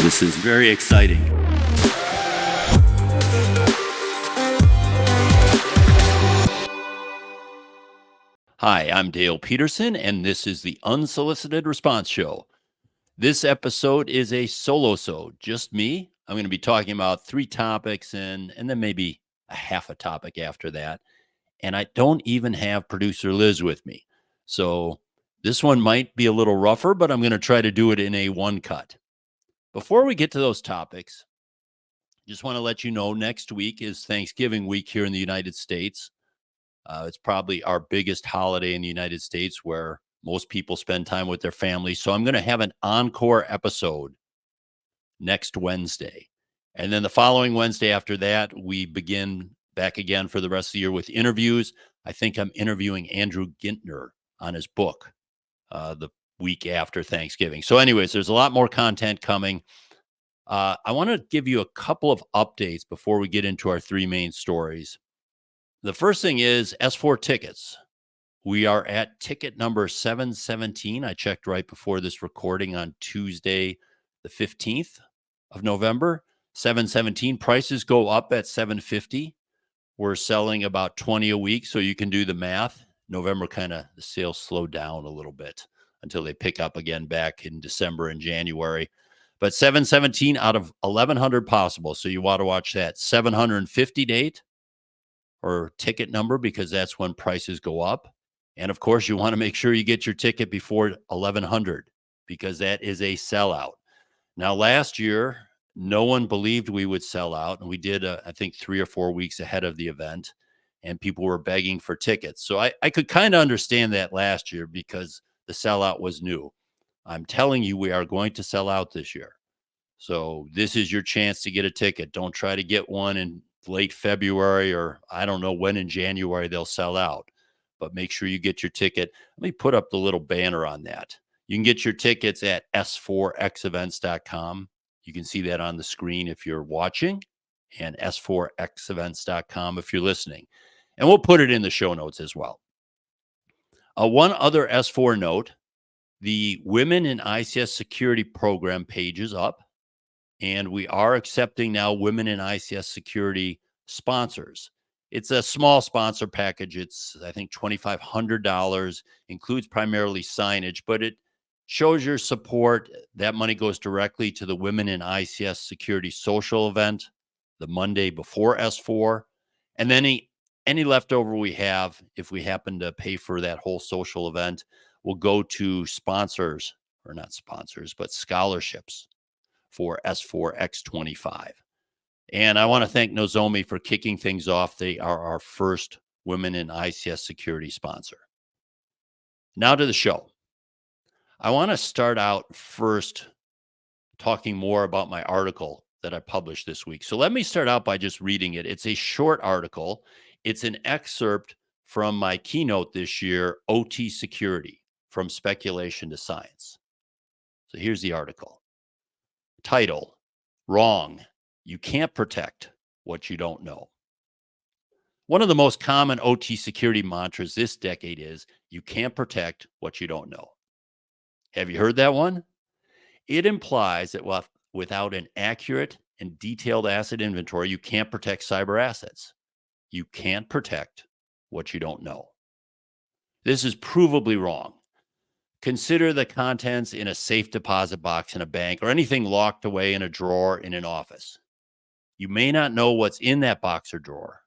This is very exciting. Hi, I'm Dale Peterson, and this is the Unsolicited Response Show. This episode is a solosode, just me. I'm going to be talking about 3 topics and then maybe a half a topic after that. And I don't even have producer Liz with me. So this one might be a little rougher, but I'm going to try to do it in a one cut. Before we get to those topics, just want to let you know next week is Thanksgiving week here in the United States. It's probably our biggest holiday in the United States where most people spend time with their families. So I'm going to have an encore episode next Wednesday. And then the following Wednesday after that, we begin back again for the rest of the year with interviews. I think I'm interviewing Andrew Gintner on his book the week after Thanksgiving. So anyways, there's a lot more content coming. I want to give you a couple of updates before we get into our 3 main stories. The first thing is S4 tickets. We are at ticket number 717. I checked right before this recording on Tuesday, the 15th of November. 717. Prices go up at 750. We're selling about 20 a week, so you can do the math. November the sales slowed down a little bit until they pick up again back in December and January. But 717 out of 1,100 possible, so you want to watch that. 750 date or ticket number because that's when prices go up. And of course, you want to make sure you get your ticket before 1,100 because that is a sellout. Now, last year, no one believed we would sell out. And we did, I think, 3 or 4 weeks ahead of the event. And people were begging for tickets. So I could kind of understand that last year because the sellout was new. I'm telling you, we are going to sell out this year. So this is your chance to get a ticket. Don't try to get one in late February or I don't know when in January they'll sell out. But make sure you get your ticket. Let me put up the little banner on that. You can get your tickets at s4xevents.com. You can see that on the screen if you're watching, and s4xevents.com if you're listening. And we'll put it in the show notes as well. One other S4 note, the Women in ICS Security program page is up, and we are accepting now Women in ICS Security sponsors. It's a small sponsor package. It's, I think, $2,500, includes primarily signage, but it shows your support. That money goes directly to the Women in ICS Security social event, the Monday before S4. And then any leftover we have, if we happen to pay for that whole social event, will go to sponsors, or not sponsors, but scholarships for S4X25. And I want to thank Nozomi for kicking things off. They are our first Women in ICS Security sponsor. Now to the show. I want to start out first talking more about my article that I published this week. So let me start out by just reading it. It's a short article. It's an excerpt from my keynote this year, OT Security, from Speculation to Science. So here's the article. Title, Wrong. You can't protect what you don't know. One of the most common OT security mantras this decade is, you can't protect what you don't know. Have you heard that one? It implies that without an accurate and detailed asset inventory, you can't protect cyber assets. You can't protect what you don't know. This is provably wrong. Consider the contents in a safe deposit box in a bank or anything locked away in a drawer in an office. You may not know what's in that box or drawer,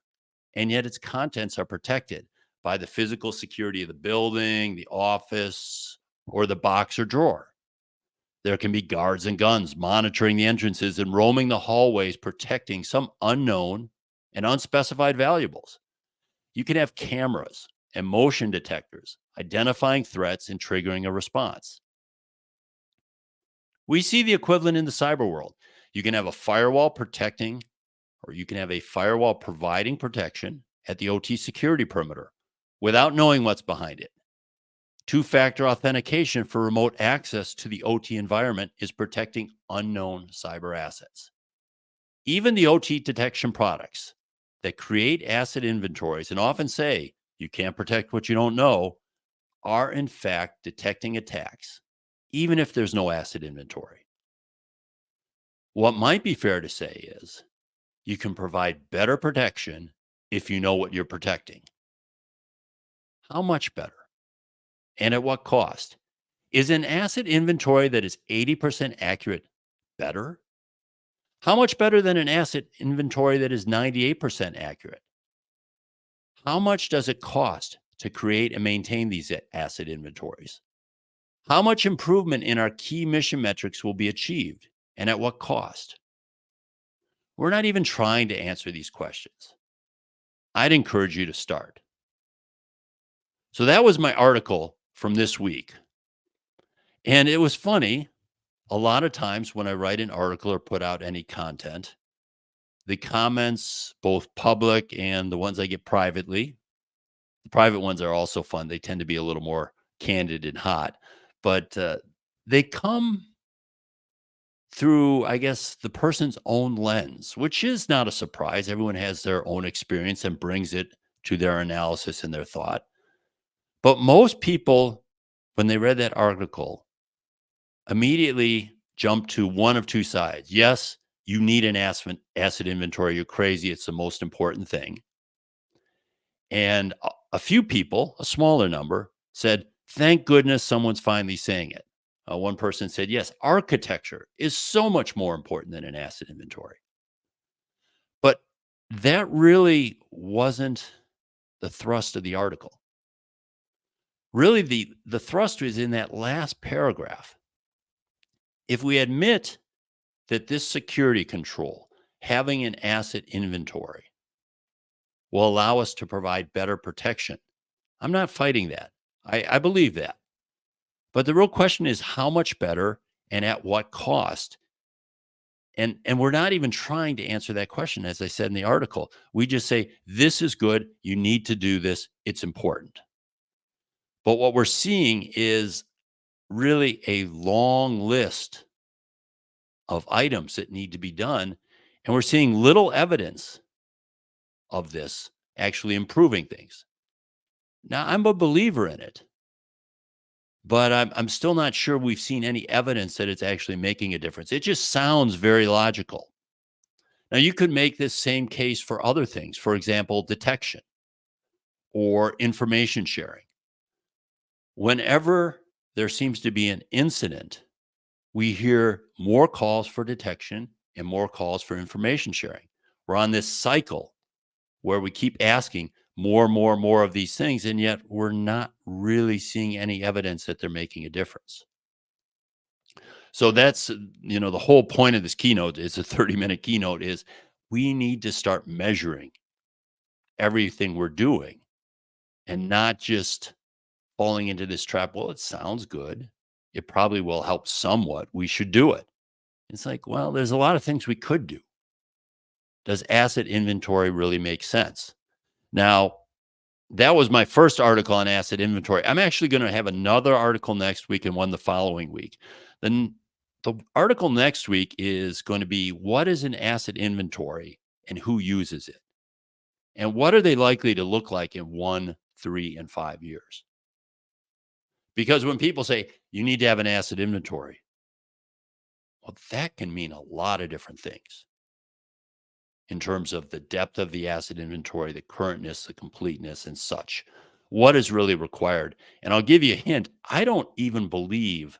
and yet its contents are protected by the physical security of the building, the office, or the box or drawer. There can be guards and guns monitoring the entrances and roaming the hallways, protecting some unknown and unspecified valuables. You can have cameras and motion detectors identifying threats and triggering a response. We see the equivalent in the cyber world. You can have a firewall protecting, or you can have a firewall providing protection at the OT security perimeter without knowing what's behind it. Two-factor authentication for remote access to the OT environment is protecting unknown cyber assets. Even the OT detection products that create asset inventories and often say, you can't protect what you don't know, are in fact detecting attacks, even if there's no asset inventory. What might be fair to say is you can provide better protection if you know what you're protecting. How much better? And at what cost? Is an asset inventory that is 80% accurate better? How much better than an asset inventory that is 98% accurate? How much does it cost to create and maintain these asset inventories? How much improvement in our key mission metrics will be achieved and at what cost? We're not even trying to answer these questions. I'd encourage you to start. So that was my article from this week. And it was funny. A lot of times when I write an article or put out any content, the comments, both public and the ones I get privately, the private ones are also fun. They tend to be a little more candid and hot, but they come through, I guess, the person's own lens, which is not a surprise. Everyone has their own experience and brings it to their analysis and their thought. But most people, when they read that article, immediately jump to one of two sides. Yes, you need an asset inventory. You're crazy. It's the most important thing. And a few people, a smaller number, said, thank goodness someone's finally saying it. One person said, yes, architecture is so much more important than an asset inventory. But that really wasn't the thrust of the article. Really, the thrust was in that last paragraph. If we admit that this security control, having an asset inventory, will allow us to provide better protection, I'm not fighting that. I believe that. But the real question is how much better and at what cost? And we're not even trying to answer that question, as I said in the article. We just say, this is good. You need to do this. It's important. But what we're seeing is really a long list of items that need to be done. And we're seeing little evidence of this actually improving things. Now, I'm a believer in it, but I'm still not sure we've seen any evidence that it's actually making a difference. It just sounds very logical. Now, you could make this same case for other things, for example, detection or information sharing. Whenever there seems to be an incident, we hear more calls for detection and more calls for information sharing. We're on this cycle where we keep asking more of these things, and yet we're not really seeing any evidence that they're making a difference. So that's, the whole point of this keynote, is a 30-minute keynote, is we need to start measuring everything we're doing and not just falling into this trap. Well, it sounds good. It probably will help somewhat. We should do it. It's like, well, there's a lot of things we could do. Does asset inventory really make sense? Now, that was my first article on asset inventory. I'm actually going to have another article next week and one the following week. Then the article next week is going to be, what is an asset inventory and who uses it? And what are they likely to look like in 1, 3, and 5 years? Because when people say you need to have an asset inventory, well, that can mean a lot of different things in terms of the depth of the asset inventory, the currentness, the completeness, and such. What is really required? And I'll give you a hint. I don't even believe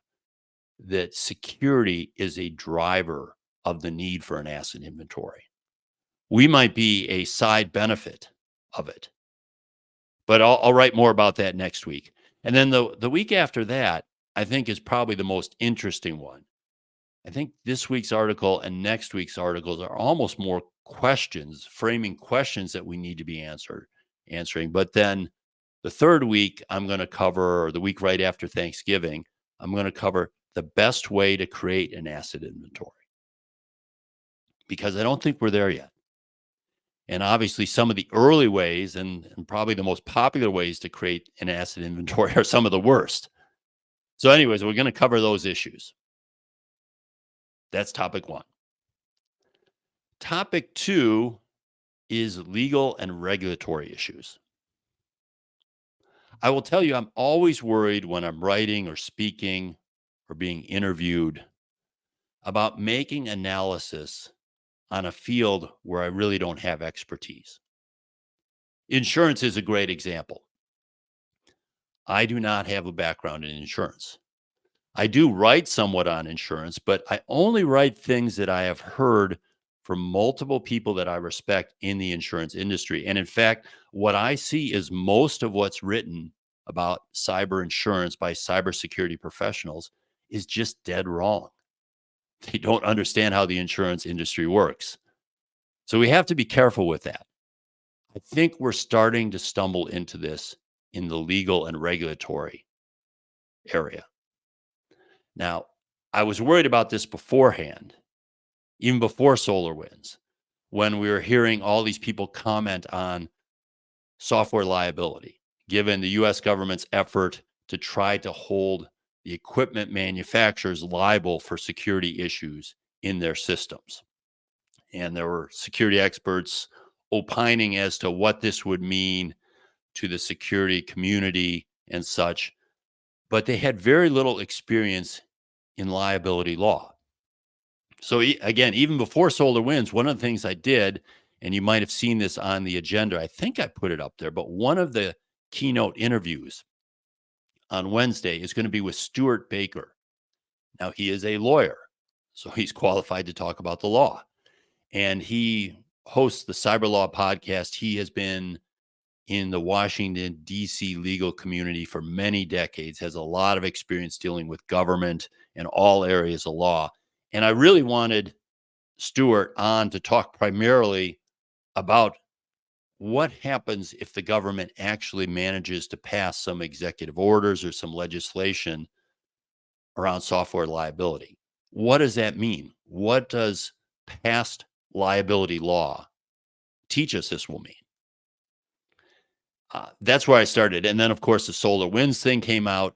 that security is a driver of the need for an asset inventory. We might be a side benefit of it, but I'll write more about that next week. And then the week after that, I think, is probably the most interesting one. I think this week's article and next week's articles are almost more questions, framing questions that we need to be answering. But then the third week, I'm going to cover, or the week right after Thanksgiving, I'm going to cover the best way to create an asset inventory, because I don't think we're there yet. And obviously, some of the early ways and probably the most popular ways to create an asset inventory are some of the worst. So anyways, we're going to cover those issues. That's topic one. Topic two is legal and regulatory issues. I will tell you, I'm always worried when I'm writing or speaking or being interviewed about making analysis on a field where I really don't have expertise. Insurance is a great example. I do not have a background in insurance. I do write somewhat on insurance, but I only write things that I have heard from multiple people that I respect in the insurance industry. And in fact, what I see is most of what's written about cyber insurance by cybersecurity professionals is just dead wrong. They don't understand how the insurance industry works. So we have to be careful with that. I think we're starting to stumble into this in the legal and regulatory area. Now, I was worried about this beforehand, even before SolarWinds, when we were hearing all these people comment on software liability, given the US government's effort to try to hold the equipment manufacturers liable for security issues in their systems. And there were security experts opining as to what this would mean to the security community and such, but they had very little experience in liability law. So again, even before SolarWinds, one of the things I did, and you might have seen this on the agenda, I think I put it up there, but one of the keynote interviews on Wednesday is going to be with Stuart Baker. Now, he is a lawyer, so he's qualified to talk about the law. And he hosts the Cyber Law podcast. He has been in the Washington, D.C. legal community for many decades, has a lot of experience dealing with government and all areas of law. And I really wanted Stuart on to talk primarily about what happens if the government actually manages to pass some executive orders or some legislation around software liability. What does that mean? What does past liability law teach us this will mean? That's where I started. And then, of course, the SolarWinds thing came out,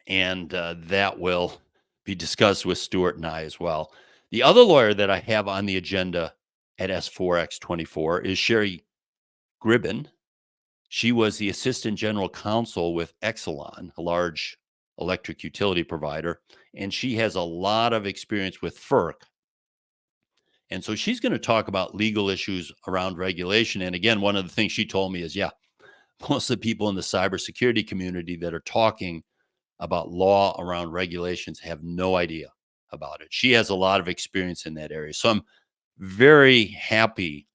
and that will be discussed with Stuart and I as well. The other lawyer that I have on the agenda at S4X24 is Sherry Gribben. She was the assistant general counsel with Exelon, a large electric utility provider, and she has a lot of experience with FERC. And so she's going to talk about legal issues around regulation. And again, one of the things she told me is, yeah, most of the people in the cybersecurity community that are talking about law around regulations have no idea about it. She has a lot of experience in that area. So I'm very happy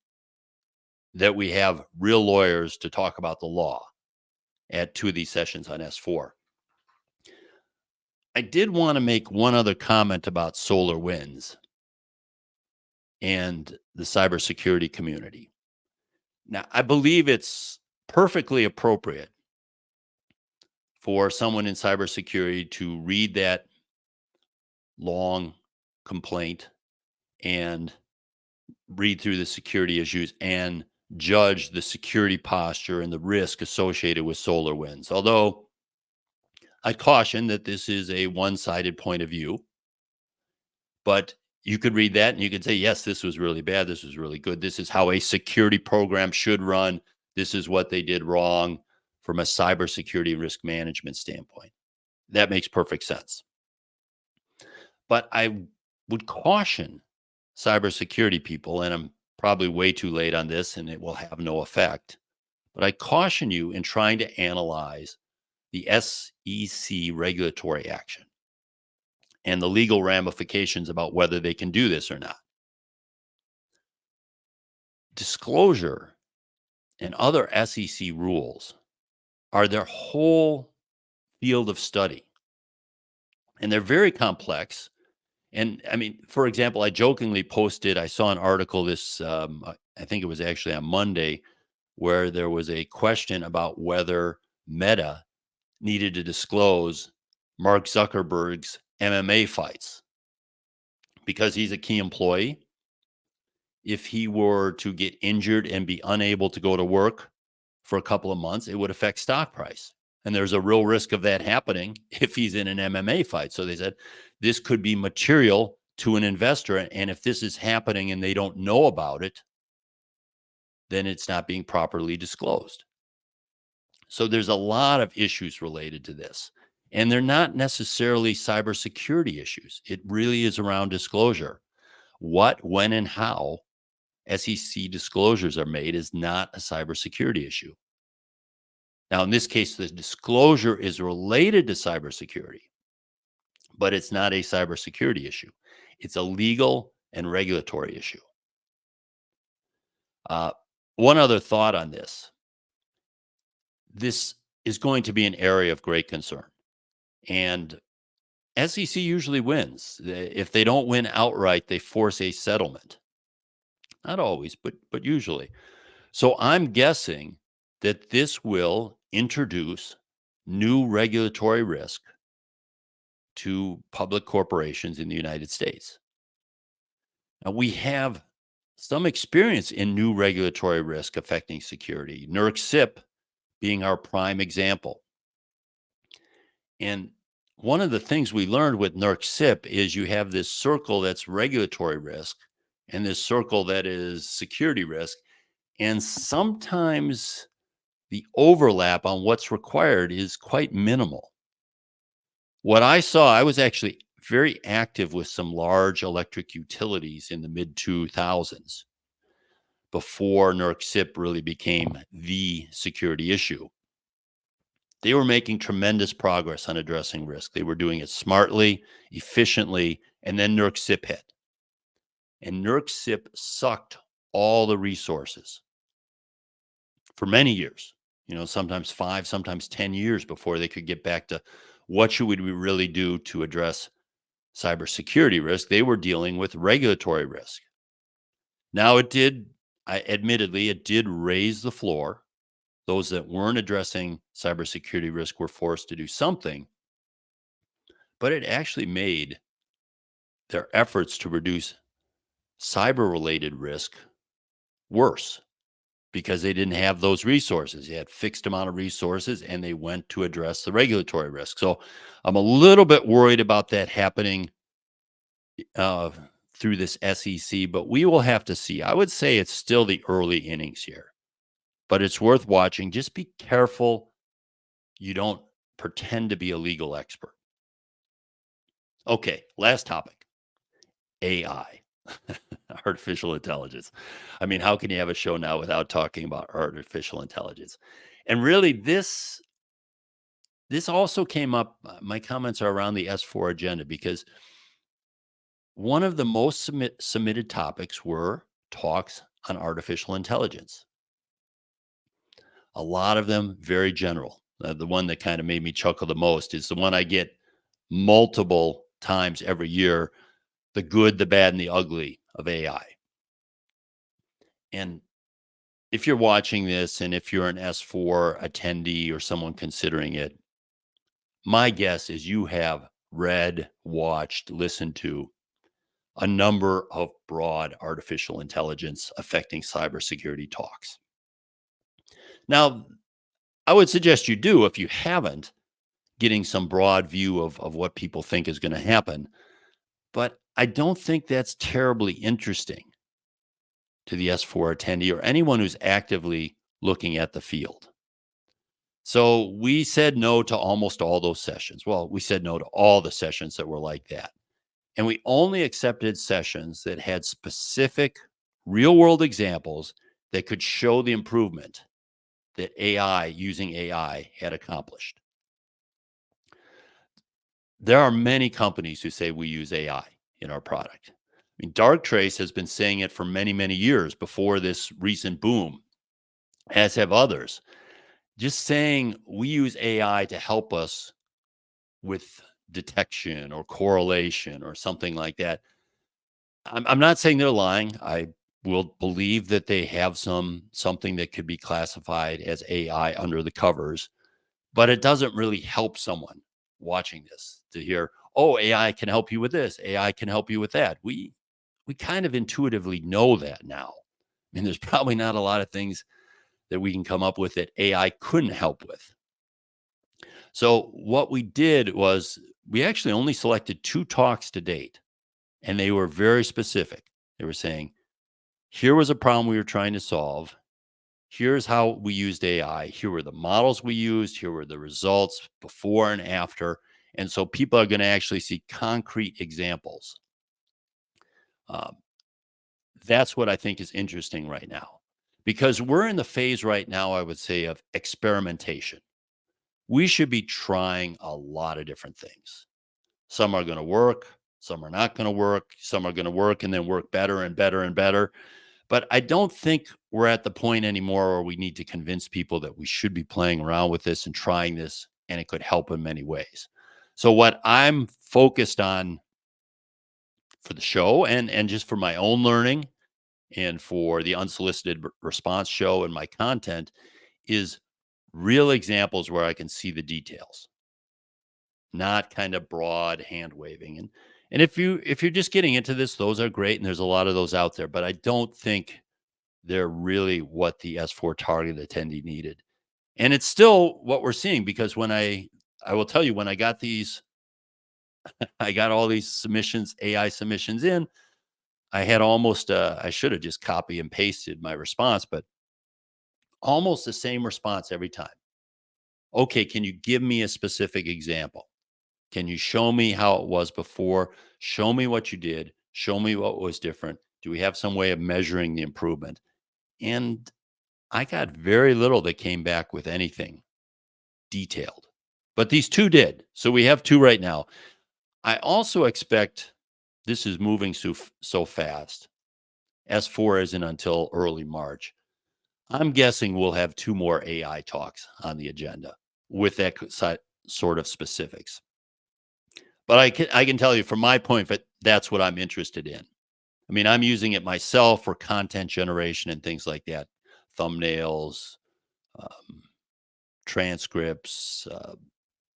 that we have real lawyers to talk about the law at two of these sessions on S4. I did want to make one other comment about SolarWinds and the cybersecurity community. Now, I believe it's perfectly appropriate for someone in cybersecurity to read that long complaint and read through the security issues and judge the security posture and the risk associated with SolarWinds. Although I caution that this is a one-sided point of view, but you could read that and you could say, yes, this was really bad. This was really good. This is how a security program should run. This is what they did wrong from a cybersecurity risk management standpoint. That makes perfect sense. But I would caution cybersecurity people, and I'm probably way too late on this and it will have no effect, but I caution you in trying to analyze the SEC regulatory action and the legal ramifications about whether they can do this or not. Disclosure and other SEC rules are their whole field of study, and they're very complex. And I mean, for example, I jokingly posted, I saw an article I think it was actually on Monday, where there was a question about whether Meta needed to disclose Mark Zuckerberg's MMA fights because he's a key employee. If he were to get injured and be unable to go to work for a couple of months, it would affect stock price. And there's a real risk of that happening if he's in an MMA fight. So they said this could be material to an investor. And if this is happening and they don't know about it, then it's not being properly disclosed. So there's a lot of issues related to this. And they're not necessarily cybersecurity issues. It really is around disclosure. What, when, and how SEC disclosures are made is not a cybersecurity issue. Now, in this case, the disclosure is related to cybersecurity, but it's not a cybersecurity issue. It's a legal and regulatory issue. Uh, One other thought on this. This is going to be an area of great concern. And SEC usually wins. If they don't win outright, they force a settlement. Not always, but usually. So I'm guessing that this will introduce new regulatory risk to public corporations in the United States. Now, we have some experience in new regulatory risk affecting security, NERC-CIP being our prime example. And one of the things we learned with NERC-CIP is you have this circle that's regulatory risk and this circle that is security risk. And sometimes the overlap on what's required is quite minimal. What I saw, I was actually very active with some large electric utilities in the mid 2000s before NERC-CIP really became the security issue. They were making tremendous progress on addressing risk. They were doing it smartly, efficiently, and then NERC-CIP hit. And NERC-CIP sucked all the resources for many years, sometimes 5, sometimes 10 years before they could get back to what should we really do to address cybersecurity risk. They were dealing with regulatory risk. Now admittedly, it did raise the floor. Those that weren't addressing cybersecurity risk were forced to do something, but it actually made their efforts to reduce cyber-related risk worse because they didn't have those resources. They had fixed amount of resources and they went to address the regulatory risk. So I'm a little bit worried about that happening through this SEC, but we will have to see. I would say it's still the early innings here, but it's worth watching. Just be careful you don't pretend to be a legal expert. Okay, last topic, AI, artificial intelligence. I mean, how can you have a show now without talking about artificial intelligence? And really, this also came up, my comments are around the S4 agenda, because one of the most submitted topics were talks on artificial intelligence. A lot of them very general. The one that kind of made me chuckle the most is the one I get multiple times every year, the good, the bad, and the ugly of AI. And if you're watching this and if you're an S4 attendee or someone considering it, my guess is you have read, watched, listened to a number of broad artificial intelligence affecting cybersecurity talks. Now, I would suggest you do, if you haven't, getting some broad view of what people think is going to happen. But I don't think that's terribly interesting to the S4 attendee or anyone who's actively looking at the field. So we said no to almost all those sessions. Well, we said no to all the sessions that were like that. And we only accepted sessions that had specific real world examples that could show the improvement that using AI had accomplished. There are many companies who say we use AI in our product. I mean, Darktrace has been saying it for many, many years before this recent boom, as have others. Just saying we use AI to help us with detection or correlation or something like that. I'm not saying they're lying. I will believe that they have something that could be classified as AI under the covers, but it doesn't really help someone watching this to hear, oh, AI can help you with this, AI can help you with that. We kind of intuitively know that now. I mean, there's probably not a lot of things that we can come up with that AI couldn't help with. So what we did was we actually only selected 2 talks to date, and they were very specific. They were saying, here was a problem we were trying to solve. Here's how we used AI. Here were the models we used. Here were the results before and after. And so people are going to actually see concrete examples. Um, that's what I think is interesting right now, because we're in the phase right now, I would say, of experimentation. We should be trying a lot of different things. Some are going to work, some are not going to work, some are going to work and then work better and better and better. But I don't think we're at the point anymore where we need to convince people that we should be playing around with this and trying this, and it could help in many ways. So what I'm focused on for the show, and just for my own learning and for the unsolicited response show and my content, is real examples where I can see the details, not kind of broad hand waving. And if you're just getting into this, those are great, and there's a lot of those out there. But I don't think they're really what the S4 target attendee needed. And it's still what we're seeing, because when I will tell you, when I got I got all these submissions, AI submissions in, I had almost, I should have just copy and pasted my response, but almost the same response every time. Okay, can you give me a specific example? Can you show me how it was before? Show me what you did. Show me what was different. Do we have some way of measuring the improvement? And I got very little that came back with anything detailed, but these two did. So we have two right now. I also expect, this is moving so fast. S4 isn't until early March. I'm guessing we'll have two more AI talks on the agenda with that sort of specifics. But I can tell you from my point, but that's what I'm interested in. I mean, I'm using it myself for content generation and things like that, thumbnails, um, transcripts,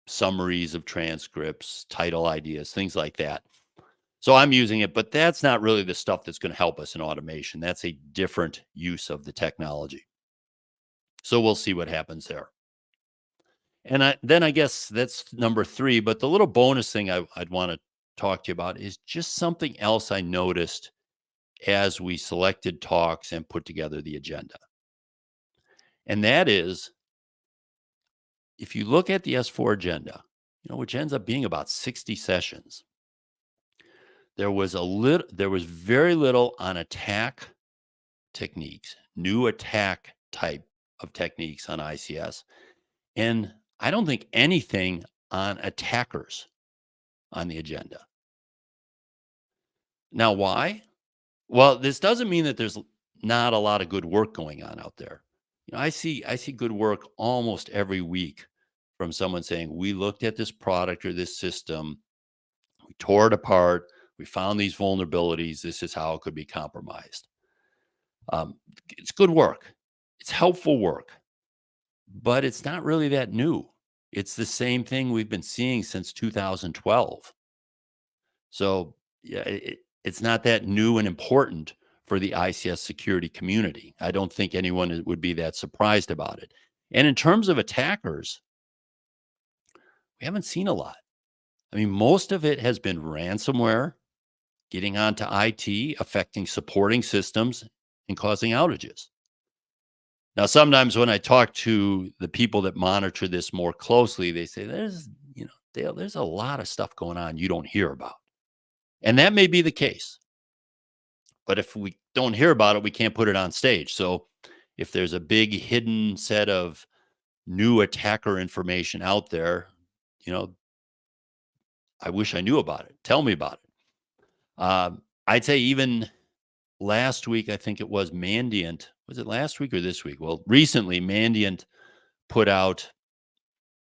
summaries of transcripts, title ideas, things like that. So I'm using it, but that's not really the stuff that's going to help us in automation. That's a different use of the technology. So we'll see what happens there. And then I guess that's number three. But the little bonus thing I'd want to talk to you about is just something else I noticed as we selected talks and put together the agenda. And that is, if you look at the S4 agenda, which ends up being about 60 sessions, there was very little on attack techniques, new attack type of techniques on ICS. And I don't think anything on attackers on the agenda. Now, why? Well, this doesn't mean that there's not a lot of good work going on out there. I see good work almost every week from someone saying, we looked at this product or this system, we tore it apart, we found these vulnerabilities, this is how it could be compromised. It's good work. It's helpful work, but it's not really that new. It's the same thing we've been seeing since 2012. So yeah, it's not that new and important for the ICS security community. I don't think anyone would be that surprised about it. And in terms of attackers, we haven't seen a lot. I mean, most of it has been ransomware getting onto IT, affecting supporting systems, and causing outages. Now, sometimes when I talk to the people that monitor this more closely, they say, Dale, there's a lot of stuff going on you don't hear about. And that may be the case. But if we don't hear about it, we can't put it on stage. So if there's a big hidden set of new attacker information out there, I wish I knew about it. Tell me about it. I'd say even last week, I think it was Mandiant. Was it last week or this week? Well, recently, Mandiant put out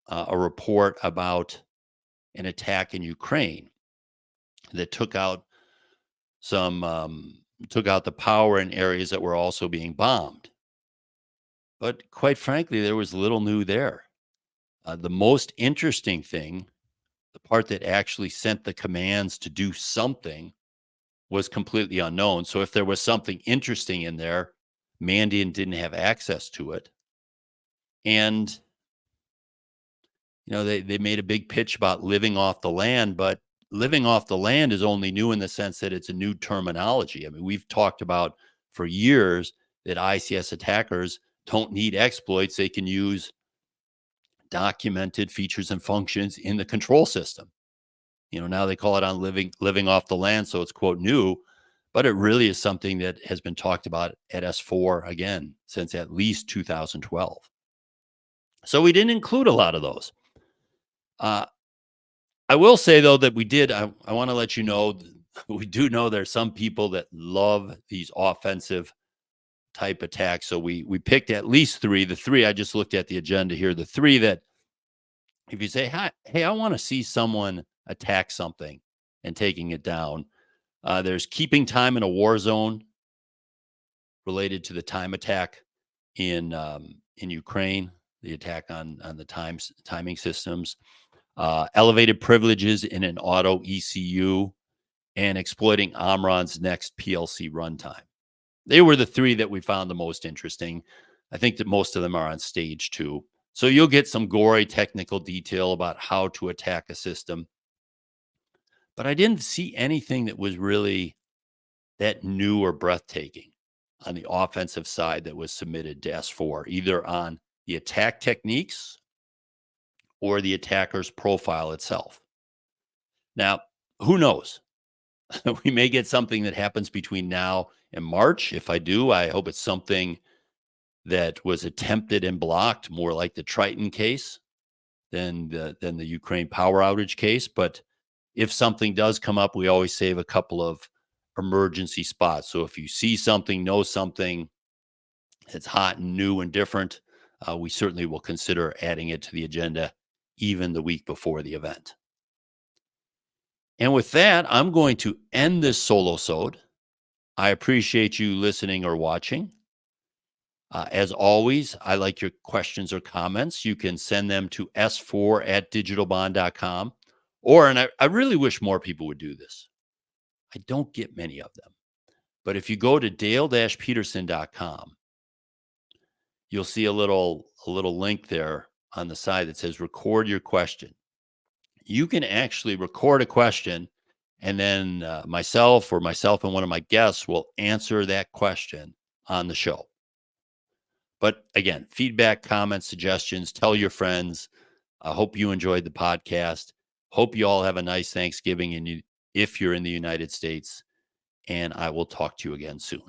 a report about an attack in Ukraine that took out the power in areas that were also being bombed. But quite frankly, there was little new there. The most interesting thing, the part that actually sent the commands to do something, was completely unknown. So if there was something interesting in there, Mandiant didn't have access to it. And, they made a big pitch about living off the land, but living off the land is only new in the sense that it's a new terminology. I mean, we've talked about for years that ICS attackers don't need exploits. They can use documented features and functions in the control system. Now they call it on living off the land, so it's quote new, but it really is something that has been talked about at S4 again since at least 2012. So we didn't include a lot of those. I will say though that we did. I want to let you know we do know there's some people that love these offensive type attacks. So we picked at least three. The three I just looked at the agenda here. The three that if you say, hey, I want to see someone attack something and taking it down. There's keeping time in a war zone related to the time attack in Ukraine, the attack on the timing systems, elevated privileges in an auto ECU, and exploiting Omron's next PLC runtime. They were the three that we found the most interesting. I think that most of them are on stage 2. So you'll get some gory technical detail about how to attack a system. But I didn't see anything that was really that new or breathtaking on the offensive side that was submitted to S4, either on the attack techniques or the attacker's profile itself. Now, who knows? We may get something that happens between now and March. If I do, I hope it's something that was attempted and blocked, more like the Triton case than the Ukraine power outage case. But if something does come up, we always save a couple of emergency spots. So if you see something, know something that's hot and new and different, we certainly will consider adding it to the agenda even the week before the event. And with that, I'm going to end this solosode. I appreciate you listening or watching. As always, I like your questions or comments. You can send them to s4@digitalbond.com. And I really wish more people would do this. I don't get many of them. But if you go to dale-peterson.com, you'll see a little link there on the side that says record your question. You can actually record a question, and then myself and one of my guests will answer that question on the show. But again, feedback, comments, suggestions, tell your friends. I hope you enjoyed the podcast. Hope you all have a nice Thanksgiving if you're in the United States. And I will talk to you again soon.